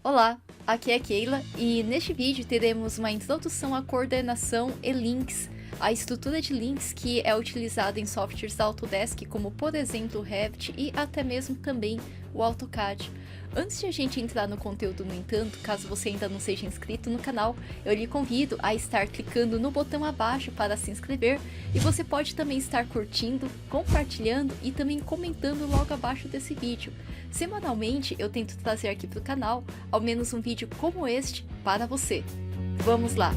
Olá, aqui é Keila e neste vídeo teremos uma introdução à coordenação e links, a estrutura de links que é utilizada em softwares da Autodesk, como por exemplo o Revit e até mesmo também o AutoCAD. Antes de a gente entrar no conteúdo, no entanto, caso você ainda não seja inscrito no canal, eu lhe convido a estar clicando no botão abaixo para se inscrever e você pode também estar curtindo, compartilhando e também comentando logo abaixo desse vídeo. Semanalmente eu tento trazer aqui para o canal ao menos um vídeo como este para você. Vamos lá!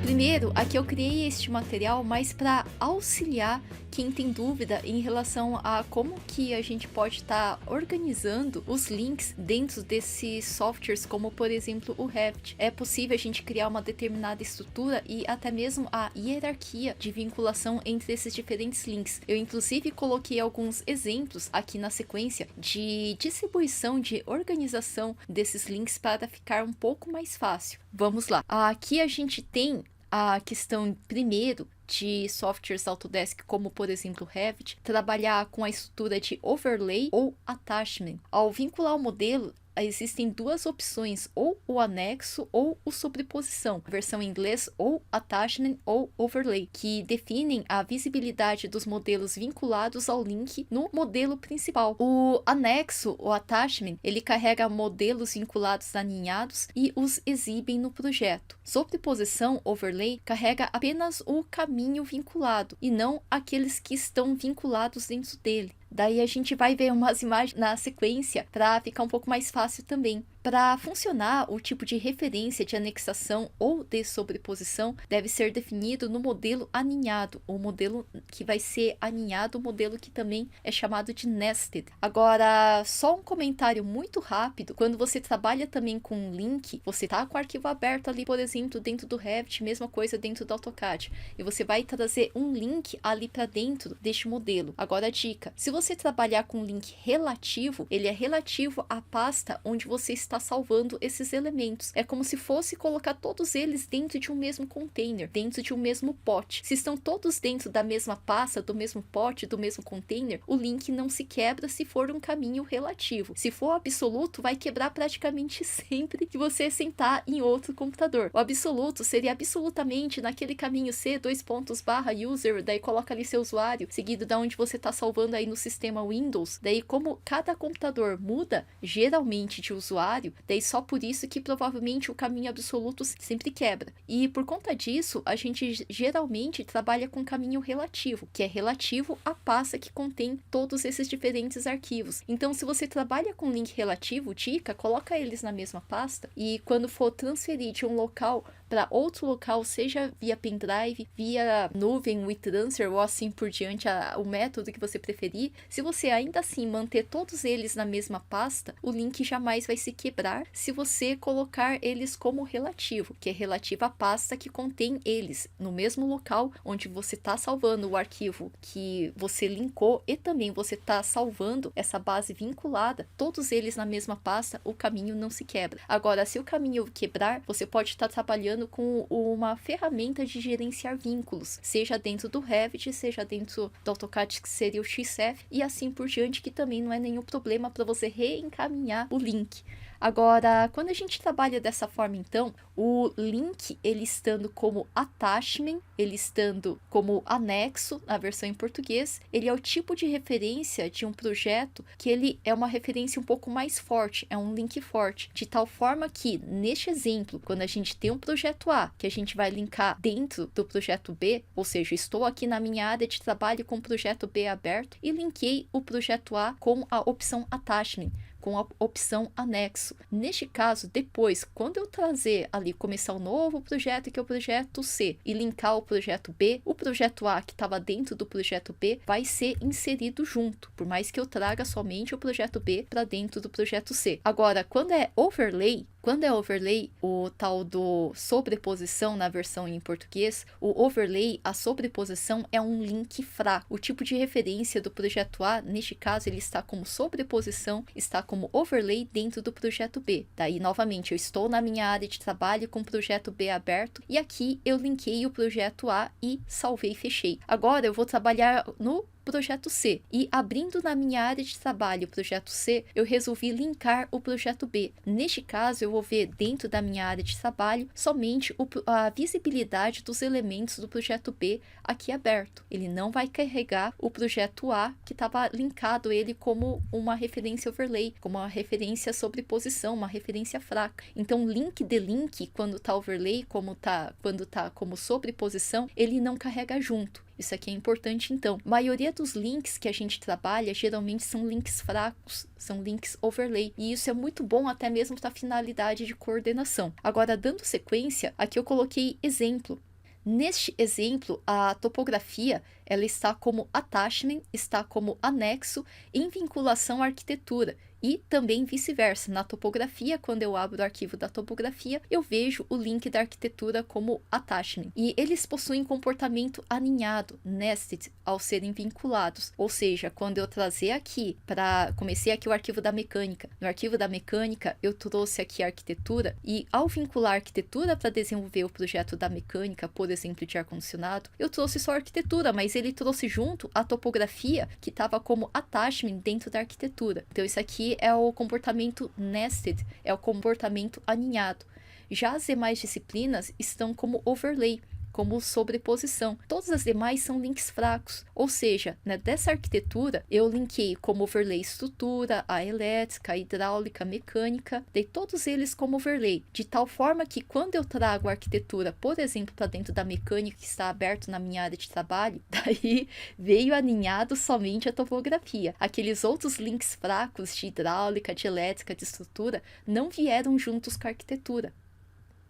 Primeiro, aqui eu criei este material mais para auxiliar quem tem dúvida em relação a como que a gente pode estar organizando os links dentro desses softwares, como por exemplo o Revit. É possível a gente criar uma determinada estrutura e até mesmo a hierarquia de vinculação entre esses diferentes links. Eu inclusive coloquei alguns exemplos aqui na sequência de distribuição, de organização desses links para ficar um pouco mais fácil. Vamos lá. Aqui a gente tem a questão primeiro de softwares Autodesk, como por exemplo o Revit, trabalhar com a estrutura de overlay ou attachment. Ao vincular o modelo, existem duas opções, ou o anexo ou o sobreposição, versão em inglês ou attachment ou overlay, que definem a visibilidade dos modelos vinculados ao link no modelo principal. O anexo, o attachment, ele carrega modelos vinculados aninhados e os exibem no projeto. Sobreposição, overlay, carrega apenas o caminho vinculado e não aqueles que estão vinculados dentro dele. Daí a gente vai ver umas imagens na sequência para ficar um pouco mais fácil também. Para funcionar, o tipo de referência de anexação ou de sobreposição deve ser definido no modelo aninhado, o modelo que vai ser aninhado, o modelo que também é chamado de nested. Agora, só um comentário muito rápido: quando você trabalha também com um link, você tá com o arquivo aberto ali, por exemplo, dentro do Revit, mesma coisa dentro do AutoCAD, e você vai trazer um link ali para dentro deste modelo. Agora a dica: se você trabalhar com um link relativo, ele é relativo à pasta onde você está salvando esses elementos. É como se fosse colocar todos eles dentro de um mesmo container, dentro de um mesmo pote. Se estão todos dentro da mesma pasta, do mesmo pote, do mesmo container, o link não se quebra se for um caminho relativo. Se for absoluto, vai quebrar praticamente sempre que você sentar em outro computador. O absoluto seria absolutamente naquele caminho C, /user, daí coloca ali seu usuário, seguido da onde você está salvando aí no sistema Windows. Daí, como cada computador muda geralmente de usuário, daí só por isso que provavelmente o caminho absoluto sempre quebra. E por conta disso, a gente geralmente trabalha com caminho relativo, que é relativo à pasta que contém todos esses diferentes arquivos. Então, se você trabalha com link relativo, dica, coloca eles na mesma pasta e quando for transferir de um local para outro local, seja via pendrive, via nuvem, WeTransfer ou assim por diante, o método que você preferir, se você ainda assim manter todos eles na mesma pasta, o link jamais vai se quebrar se você colocar eles como relativo, que é relativo à pasta que contém eles, no mesmo local onde você está salvando o arquivo que você linkou e também você está salvando essa base vinculada, todos eles na mesma pasta, o caminho não se quebra. Agora, se o caminho quebrar, você pode estar trabalhando com uma ferramenta de gerenciar vínculos, seja dentro do Revit, seja dentro do AutoCAD, que seria o XF, e assim por diante, que também não é nenhum problema para você reencaminhar o link. Agora, quando a gente trabalha dessa forma, então, o link, ele estando como attachment, ele estando como anexo, na versão em português, ele é o tipo de referência de um projeto que ele é uma referência um pouco mais forte, é um link forte, de tal forma que, neste exemplo, quando a gente tem um projeto A, que a gente vai linkar dentro do projeto B, ou seja, estou aqui na minha área de trabalho com o projeto B aberto e linkei o projeto A com a opção attachment, com a opção anexo. Neste caso, depois, quando eu trazer ali, começar um novo projeto, que é o projeto C, e linkar o projeto B, o projeto A, que estava dentro do projeto B, vai ser inserido junto, por mais que eu traga somente o projeto B para dentro do projeto C. Agora, quando é overlay, o tal do sobreposição na versão em português, o overlay, a sobreposição é um link fraco. O tipo de referência do projeto A, neste caso, ele está como sobreposição, está como overlay dentro do projeto B. Daí, novamente, eu estou na minha área de trabalho com o projeto B aberto e aqui eu linkei o projeto A e salvei e fechei. Agora eu vou trabalhar no projeto C. E abrindo na minha área de trabalho o projeto C, eu resolvi linkar o projeto B. Neste caso, eu vou ver dentro da minha área de trabalho somente a visibilidade dos elementos do projeto B aqui aberto. Ele não vai carregar o projeto A, que estava linkado ele como uma referência overlay, como uma referência sobreposição, uma referência fraca. Então, link de link, quando está overlay, quando está como sobreposição, ele não carrega junto. Isso aqui é importante, então. A maioria dos links que a gente trabalha, geralmente são links fracos, são links overlay. E isso é muito bom até mesmo para a finalidade de coordenação. Agora, dando sequência, aqui eu coloquei exemplo. Neste exemplo, a topografia ela está como attachment, está como anexo em vinculação à arquitetura. E também vice-versa, na topografia, quando eu abro o arquivo da topografia, eu vejo o link da arquitetura como attachment. E eles possuem comportamento aninhado, nested, ao serem vinculados. Ou seja, quando eu trazer aqui, comecei aqui o arquivo da mecânica. No arquivo da mecânica, eu trouxe aqui a arquitetura e ao vincular a arquitetura para desenvolver o projeto da mecânica, por exemplo, de ar-condicionado, eu trouxe só a arquitetura, mas ele trouxe junto a topografia que estava como attachment dentro da arquitetura. Então, isso aqui é o comportamento nested, é o comportamento aninhado. Já as demais disciplinas estão como overlay, como sobreposição. Todas as demais são links fracos, ou seja, dessa arquitetura eu linkei como overlay estrutura, a elétrica, a hidráulica, a mecânica, dei todos eles como overlay, de tal forma que quando eu trago a arquitetura, por exemplo, para dentro da mecânica que está aberto na minha área de trabalho, daí veio aninhado somente a topografia. Aqueles outros links fracos de hidráulica, de elétrica, de estrutura, não vieram juntos com a arquitetura.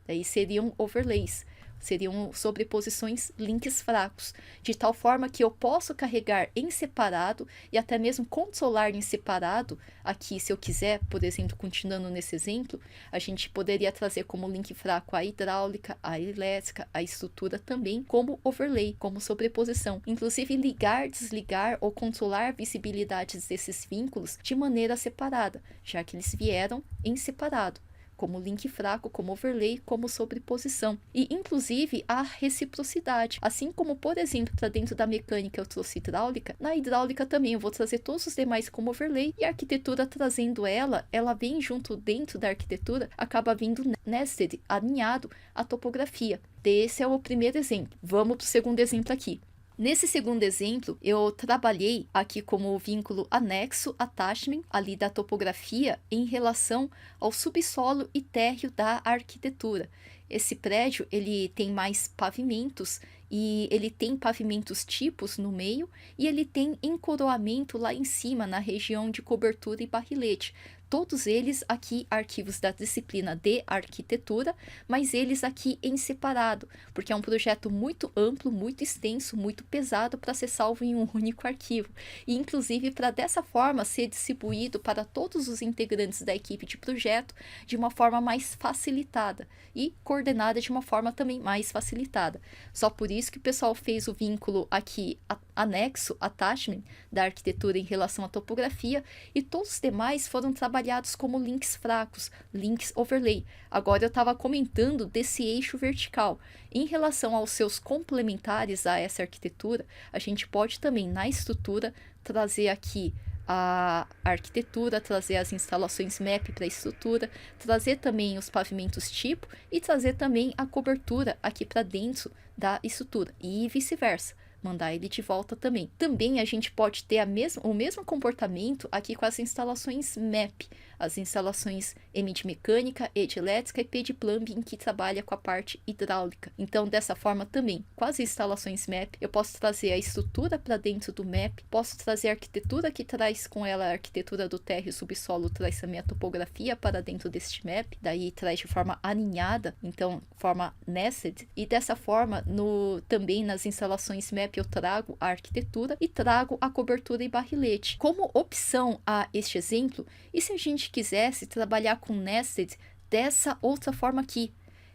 Daí seriam overlays. Seriam sobreposições links fracos, de tal forma que eu posso carregar em separado e até mesmo consolar em separado. Aqui, se eu quiser, por exemplo, continuando nesse exemplo, a gente poderia trazer como link fraco a hidráulica, a elétrica, a estrutura também como overlay, como sobreposição. Inclusive ligar, desligar ou controlar visibilidades desses vínculos de maneira separada, já que eles vieram em separado, como link fraco, como overlay, como sobreposição. E, inclusive, a reciprocidade. Assim como, por exemplo, para dentro da mecânica eu trouxe hidráulica, na hidráulica também eu vou trazer todos os demais como overlay, e a arquitetura trazendo ela vem junto dentro da arquitetura, acaba vindo nested, alinhado à topografia. Esse é o primeiro exemplo. Vamos para o segundo exemplo aqui. Nesse segundo exemplo, eu trabalhei aqui como vínculo anexo, attachment, ali da topografia, em relação ao subsolo e térreo da arquitetura. Esse prédio, ele tem mais pavimentos, e ele tem pavimentos tipos no meio, e ele tem encoroamento lá em cima, na região de cobertura e barrilete. Todos eles aqui arquivos da disciplina de arquitetura, mas eles aqui em separado, porque é um projeto muito amplo, muito extenso, muito pesado para ser salvo em um único arquivo. E inclusive para dessa forma ser distribuído para todos os integrantes da equipe de projeto de uma forma mais facilitada e coordenada de uma forma também mais facilitada. Só por isso que o pessoal fez o vínculo aqui anexo, attachment, da arquitetura em relação à topografia, e todos os demais foram trabalhados como links fracos, links overlay. Agora eu estava comentando desse eixo vertical. Em relação aos seus complementares a essa arquitetura, a gente pode também na estrutura trazer aqui a arquitetura, trazer as instalações MAP para a estrutura, trazer também os pavimentos tipo e trazer também a cobertura aqui para dentro da estrutura e vice-versa. Mandar ele de volta também. Também a gente pode ter o mesmo comportamento aqui com as instalações MAP, as instalações M de mecânica, E de elétrica e P de plumbing, que trabalha com a parte hidráulica. Então, dessa forma também, com as instalações MAP, eu posso trazer a estrutura para dentro do MAP, posso trazer a arquitetura que traz com ela a arquitetura do térreo e subsolo, traz também a topografia para dentro deste MAP, daí traz de forma aninhada, então, forma nested, e dessa forma, também nas instalações MAP, eu trago a arquitetura e trago a cobertura e barrilete. Como opção a este exemplo, e se a gente quisesse trabalhar com nested dessa outra forma aqui?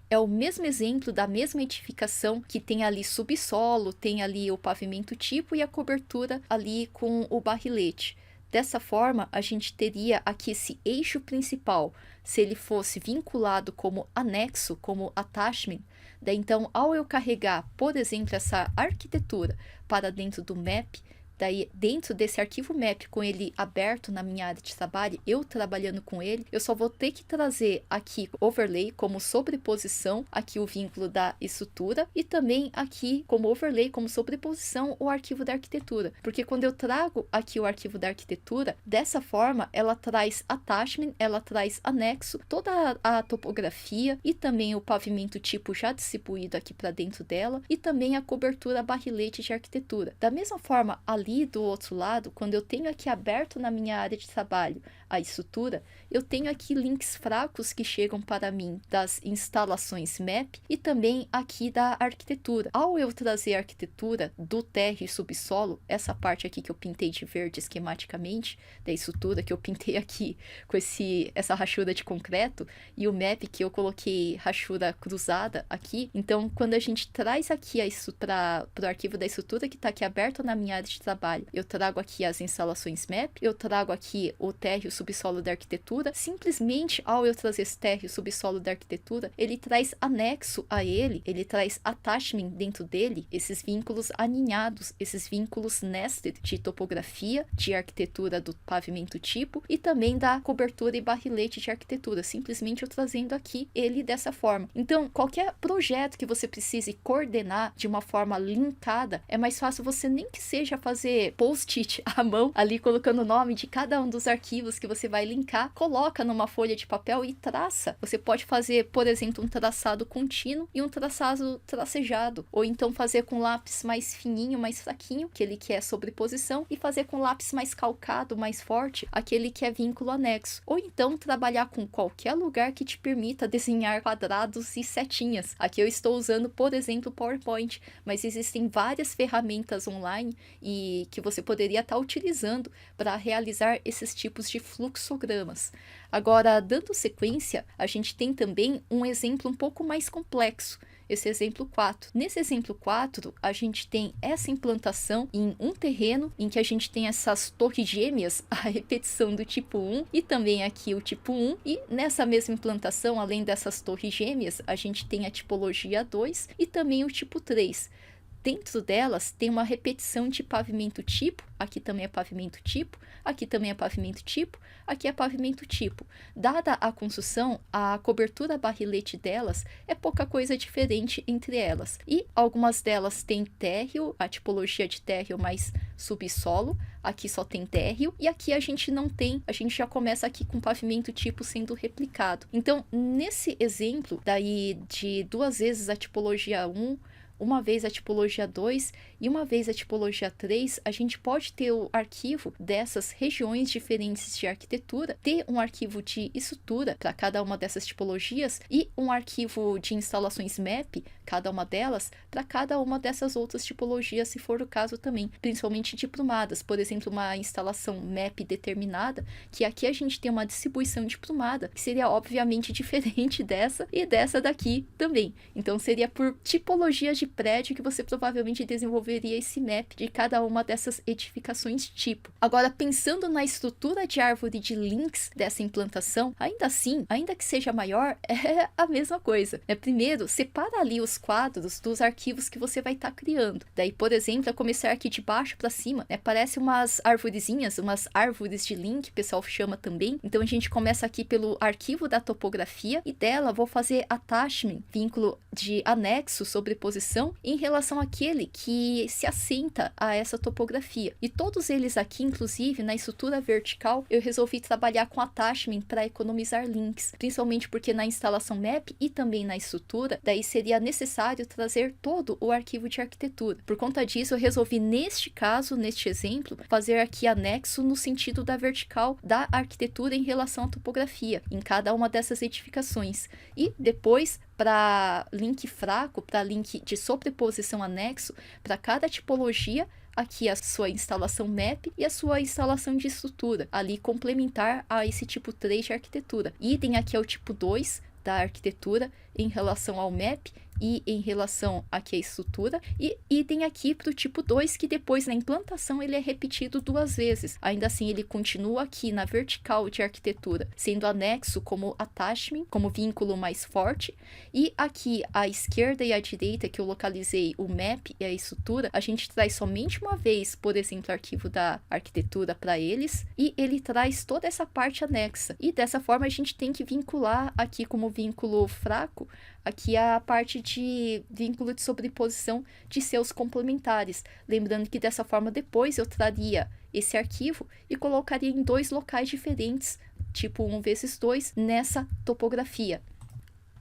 É o mesmo exemplo da mesma edificação que tem ali subsolo, tem ali o pavimento tipo e a cobertura ali com o barrilete. Dessa forma, a gente teria aqui esse eixo principal, se ele fosse vinculado como anexo, como attachment. Daí, então, ao eu carregar, por exemplo, essa arquitetura para dentro do MAP, Daí, dentro desse arquivo map, com ele aberto na minha área de trabalho, eu trabalhando com ele, eu só vou ter que trazer aqui overlay como sobreposição, aqui o vínculo da estrutura, e também aqui como overlay, como sobreposição, o arquivo da arquitetura. Porque quando eu trago aqui o arquivo da arquitetura, dessa forma, ela traz attachment, ela traz anexo, toda a topografia e também o pavimento tipo já distribuído aqui para dentro dela, e também a cobertura barrilete de arquitetura. Da mesma forma, ali do outro lado, quando eu tenho aqui aberto na minha área de trabalho a estrutura, eu tenho aqui links fracos que chegam para mim das instalações map e também aqui da arquitetura. Ao eu trazer a arquitetura do térreo e subsolo, essa parte aqui que eu pintei de verde esquematicamente, da estrutura que eu pintei aqui com essa rachura de concreto, e o map que eu coloquei rachura cruzada aqui, então quando a gente traz aqui para o arquivo da estrutura que está aqui aberto na minha área de trabalho, eu trago aqui as instalações map, eu trago aqui o térreo e subsolo da arquitetura. Simplesmente ao eu trazer esse térreo e subsolo da arquitetura, ele traz anexo a ele traz attachment dentro dele, esses vínculos aninhados, esses vínculos nested de topografia, de arquitetura do pavimento tipo e também da cobertura e barrilete de arquitetura, simplesmente eu trazendo aqui ele dessa forma. Então, qualquer projeto que você precise coordenar de uma forma linkada, é mais fácil você nem que seja fazer post-it à mão, ali colocando o nome de cada um dos arquivos que você vai linkar, coloca numa folha de papel e traça. Você pode fazer, por exemplo, um traçado contínuo e um traçado tracejado, ou então fazer com lápis mais fininho, mais fraquinho, aquele que é sobreposição, e fazer com lápis mais calcado, mais forte, aquele que é vínculo anexo. Ou então trabalhar com qualquer lugar que te permita desenhar quadrados e setinhas. Aqui eu estou usando, por exemplo, PowerPoint, mas existem várias ferramentas online e que você poderia estar utilizando para realizar esses tipos de fluxogramas. Agora, dando sequência, a gente tem também um exemplo um pouco mais complexo, esse exemplo 4. Nesse exemplo 4, a gente tem essa implantação em um terreno em que a gente tem essas torres gêmeas, a repetição do tipo 1 e também aqui o tipo 1, e nessa mesma implantação, além dessas torres gêmeas, a gente tem a tipologia 2 e também o tipo 3. Dentro delas tem uma repetição de pavimento tipo, aqui também é pavimento tipo, aqui também é pavimento tipo, aqui é pavimento tipo. Dada a construção, a cobertura barrilete delas é pouca coisa diferente entre elas. E algumas delas têm térreo, a tipologia de térreo mais subsolo, aqui só tem térreo, e aqui a gente não tem, a gente já começa aqui com pavimento tipo sendo replicado. Então, nesse exemplo, daí de 2 vezes a tipologia 1, uma vez a tipologia 2 e uma vez a tipologia 3, a gente pode ter o arquivo dessas regiões diferentes de arquitetura, ter um arquivo de estrutura para cada uma dessas tipologias e um arquivo de instalações map, cada uma delas, para cada uma dessas outras tipologias, se for o caso também, principalmente diplomadas. Por exemplo, uma instalação map determinada, que aqui a gente tem uma distribuição diplomada, que seria obviamente diferente dessa e dessa daqui também. Então, seria por tipologias de prédio que você provavelmente desenvolveria esse map de cada uma dessas edificações tipo. Agora, pensando na estrutura de árvore de links dessa implantação, ainda assim, ainda que seja maior, é a mesma coisa, né? Primeiro, separa ali os quadros dos arquivos que você vai estar criando. Daí, por exemplo, a começar aqui de baixo para cima, né? Parece umas arvorezinhas, umas árvores de link, o pessoal chama também. Então, a gente começa aqui pelo arquivo da topografia e dela vou fazer attachment, vínculo de anexo, sobreposição, em relação àquele que se assenta a essa topografia. E todos eles aqui, inclusive, na estrutura vertical, eu resolvi trabalhar com attachment para economizar links, principalmente porque na instalação map e também na estrutura, daí seria necessário trazer todo o arquivo de arquitetura. Por conta disso, eu resolvi, neste caso, neste exemplo, fazer aqui anexo no sentido da vertical da arquitetura em relação à topografia, em cada uma dessas edificações. E depois, para link fraco, para link de sobreposição anexo, para cada tipologia, aqui a sua instalação map e a sua instalação de estrutura, ali complementar a esse tipo 3 de arquitetura. Idem aqui é o tipo 2 da arquitetura em relação ao map e em relação aqui à estrutura, e idem aqui para o tipo 2, que depois na implantação ele é repetido 2 vezes. Ainda assim, ele continua aqui na vertical de arquitetura, sendo anexo como attachment, como vínculo mais forte, e aqui à esquerda e à direita, que eu localizei o map e a estrutura, a gente traz somente uma vez, por exemplo, o arquivo da arquitetura para eles, e ele traz toda essa parte anexa. E dessa forma a gente tem que vincular aqui como vínculo fraco, aqui a parte de vínculo de sobreposição de seus complementares. Lembrando que dessa forma depois eu traria esse arquivo e colocaria em 2 locais diferentes, tipo 1 vezes 2, nessa topografia.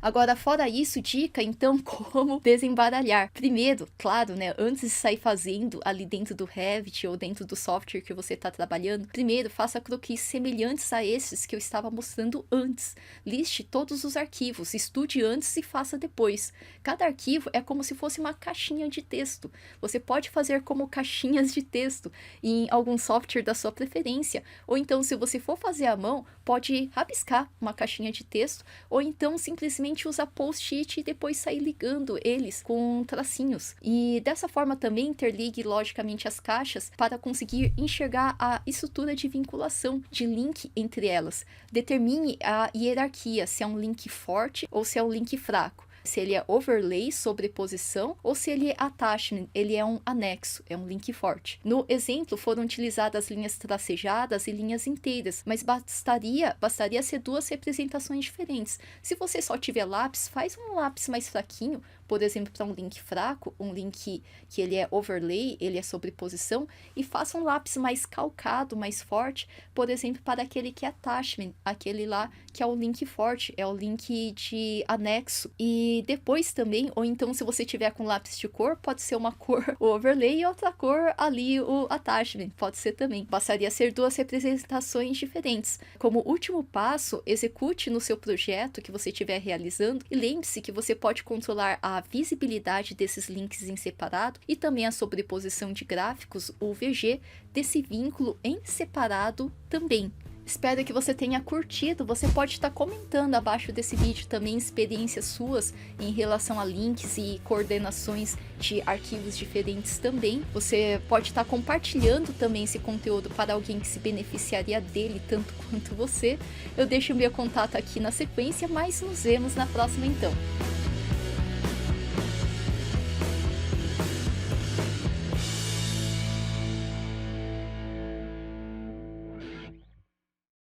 Agora, fora isso, dica, então, como desembaralhar. Primeiro, claro, né, antes de sair fazendo ali dentro do Revit ou dentro do software que você está trabalhando, primeiro, faça croquis semelhantes a esses que eu estava mostrando antes. Liste todos os arquivos, estude antes e faça depois. Cada arquivo é como se fosse uma caixinha de texto. Você pode fazer como caixinhas de texto em algum software da sua preferência. Ou então, se você for fazer à mão, pode rabiscar uma caixinha de texto, ou então simplesmente usa post-it e depois sair ligando eles com tracinhos. E dessa forma também interligue logicamente as caixas para conseguir enxergar a estrutura de vinculação, de link entre elas. Determine a hierarquia, se é um link forte ou se é um link fraco. Se ele é overlay, sobreposição, ou se ele é attachment, ele é um anexo, é um link forte. No exemplo, foram utilizadas linhas tracejadas e linhas inteiras, mas bastaria ser 2 representações diferentes. Se você só tiver lápis, faz um lápis mais fraquinho, por exemplo, para um link fraco, um link que ele é overlay, ele é sobreposição, e faça um lápis mais calcado, mais forte, por exemplo, para aquele que é attachment, aquele lá que é o link forte, é o link de anexo. E depois também, ou então se você tiver com lápis de cor, pode ser uma cor o overlay e outra cor ali o attachment, pode ser também. Bastaria ser 2 representações diferentes. Como último passo, execute no seu projeto que você estiver realizando e lembre-se que você pode controlar a visibilidade desses links em separado e também a sobreposição de gráficos, o VG, desse vínculo em separado também. Espero que você tenha curtido. Você pode estar comentando abaixo desse vídeo também experiências suas em relação a links e coordenações de arquivos diferentes também. Você pode estar compartilhando também esse conteúdo para alguém que se beneficiaria dele tanto quanto você. Eu deixo o meu contato aqui na sequência, mas nos vemos na próxima então.